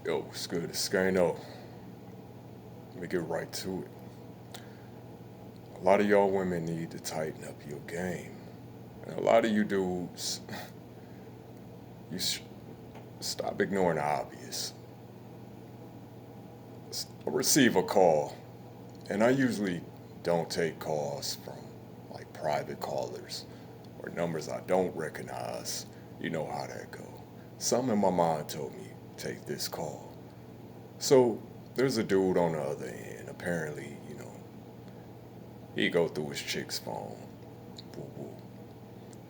Yo, it's good. It's Skano. Let me get right to it. A lot of y'all women need to tighten up your game. And a lot of you dudes, you stop ignoring the obvious. I receive a call, and I usually don't take calls from like private callers or numbers I don't recognize. You know how that go. Something in my mind told me take this call. So there's a dude on the other end. Apparently, he go through his chick's phone. Woo woo.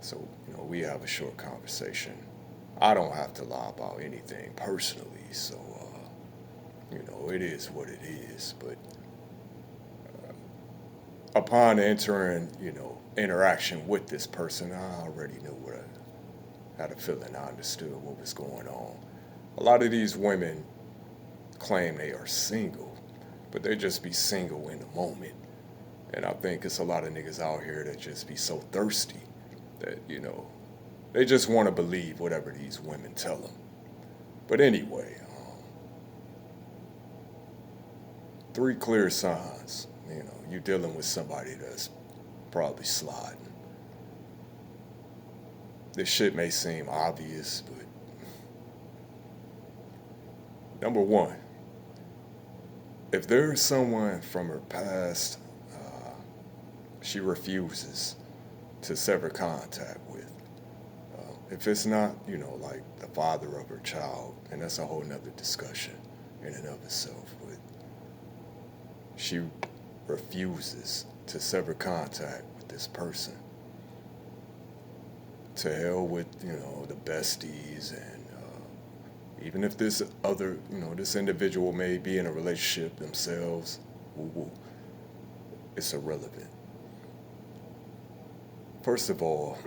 So, we have a short conversation. I don't have to lie about anything personally, so it is what it is. But upon entering, interaction with this person, I already knew what I had a feeling. I understood what was going on. A lot of these women claim they are single, but they just be single in the moment. And I think it's a lot of niggas out here that just be so thirsty that, they just want to believe whatever these women tell them. But anyway, three clear signs. You're dealing with somebody that's probably sliding. This shit may seem obvious, but number one, if there's someone from her past she refuses to sever contact with, if it's not, like the father of her child, and that's a whole nother discussion in and of itself, but she refuses to sever contact with this person. To hell with, the besties, and even if this other, this individual may be in a relationship themselves, woo woo, it's irrelevant. First of all,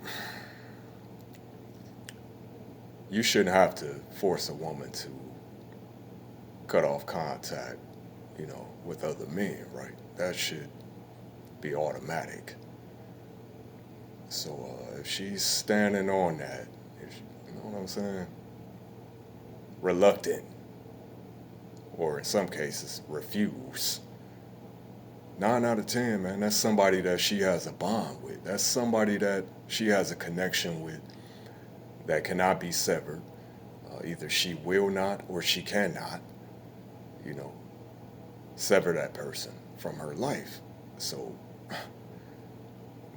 you shouldn't have to force a woman to cut off contact, with other men, right? That should be automatic. So if she's standing on that, if you know what I'm saying, reluctant, or in some cases, refuse, 9 out of 10, man, that's somebody that she has a bond with. That's somebody that she has a connection with that cannot be severed. Either she will not or she cannot, you know, sever that person from her life. So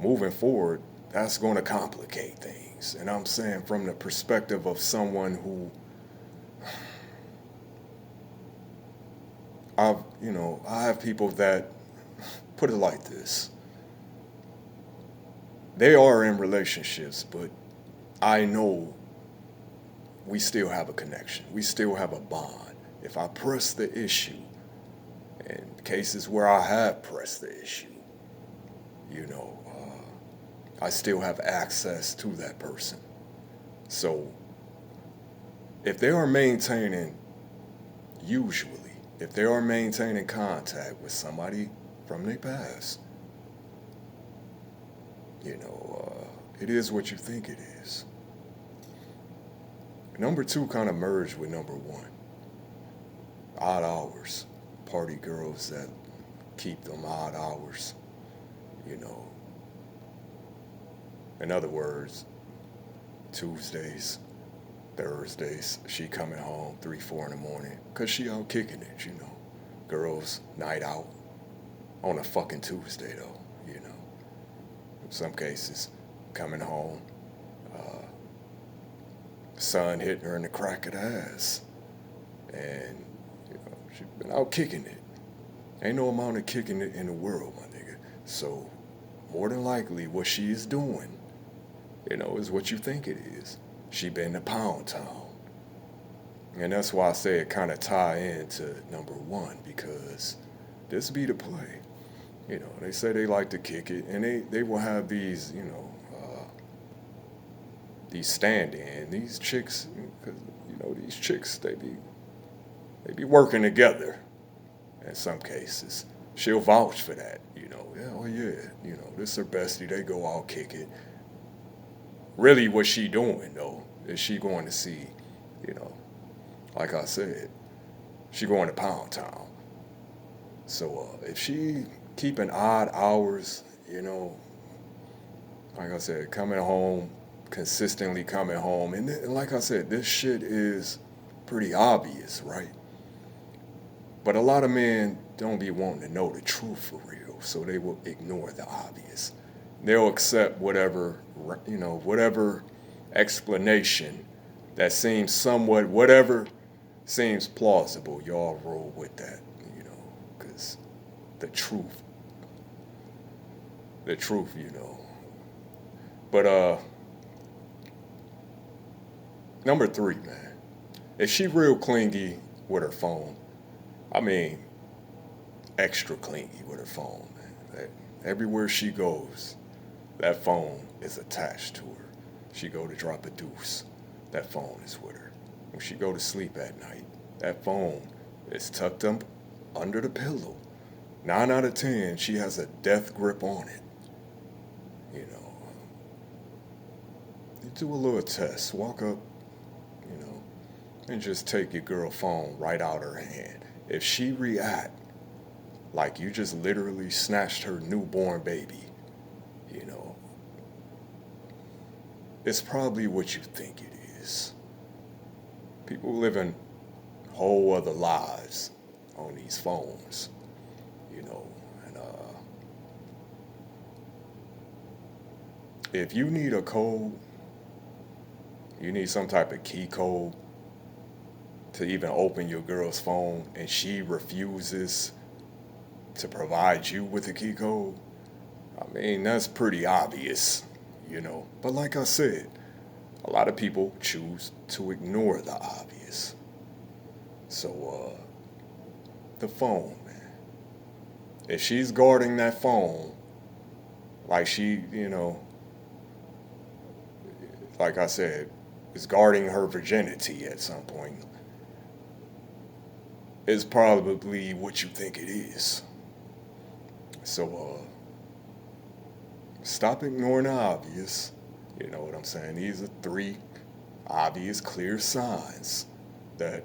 moving forward, that's going to complicate things. And I'm saying from the perspective of someone who I have people that put it like this. They are in relationships, but I know we still have a connection. We still have a bond. If I press the issue, and cases where I have pressed the issue, you know, I still have access to that person. So if they are maintaining, usually, if they are maintaining contact with somebody from their past, it is what you think it is. Number two kind of merged with number one. Odd hours. Party girls that keep them odd hours. You know. In other words, Tuesdays, Thursdays, she coming home 3, 4 in the morning. Cause she out kicking it. Girls, night out. On a fucking Tuesday though. In some cases, coming home, sun hitting her in the crack of the ass. And, she's been out kicking it. Ain't no amount of kicking it in the world, my nigga. So, more than likely, what she is doing, is what you think it is. She been to Pound Town. And that's why I say it kind of tie into number one, because this be the play. They say they like to kick it, and they will have these, these stand-in, these chicks, because, these chicks, they be working together in some cases. She'll vouch for that, yeah, oh yeah, this her bestie, they go out kick it. Really what she doing, though, is she going to see, like I said, She going to Pound Town. So if she keeping odd hours, like I said, coming home, consistently coming home, and like I said, this shit is pretty obvious, right? But a lot of men don't be wanting to know the truth for real, so they will ignore the obvious. They'll accept whatever explanation that seems somewhat, whatever seems plausible. Y'all roll with that, because the truth, the truth. But number three, man, if she real clingy with her phone, I mean, extra clingy with her phone, man. Everywhere she goes, that phone is attached to her. She go to drop a deuce, that phone is with her. When she go to sleep at night, that phone is tucked up under the pillow. 9 out of 10, she has a death grip on it. You do a little test. Walk up, you know, and just take your girl phone right out her hand. If she react like you just literally snatched her newborn baby, you know, it's probably what you think it is. People living whole other lives on these phones, and if you need a code, you need some type of key code to even open your girl's phone, and she refuses to provide you with the key code, I mean, that's pretty obvious. But like I said, a lot of people choose to ignore the obvious. So, the phone, man. If she's guarding that phone, like like I said, is guarding her virginity at some point, it's probably what you think it is. So, stop ignoring the obvious. You know what I'm saying? These are three obvious, clear signs that,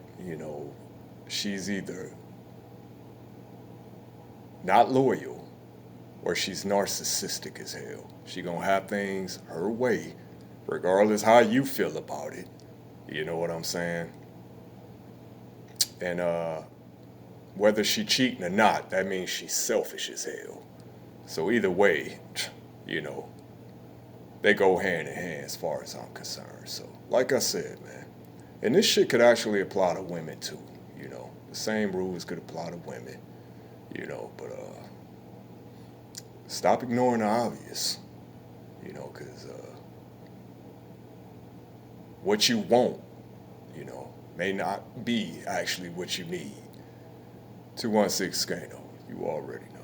she's either not loyal or she's narcissistic as hell. She gonna have things her way, regardless how you feel about it. You know what I'm saying? And whether she cheating or not, that means she's selfish as hell. So either way, you know, they go hand in hand as far as I'm concerned. So, like I said, man, and this shit could actually apply to women too. The same rules could apply to women. But stop ignoring the obvious. Because what you want, may not be actually what you need. 216 Scano, you already know.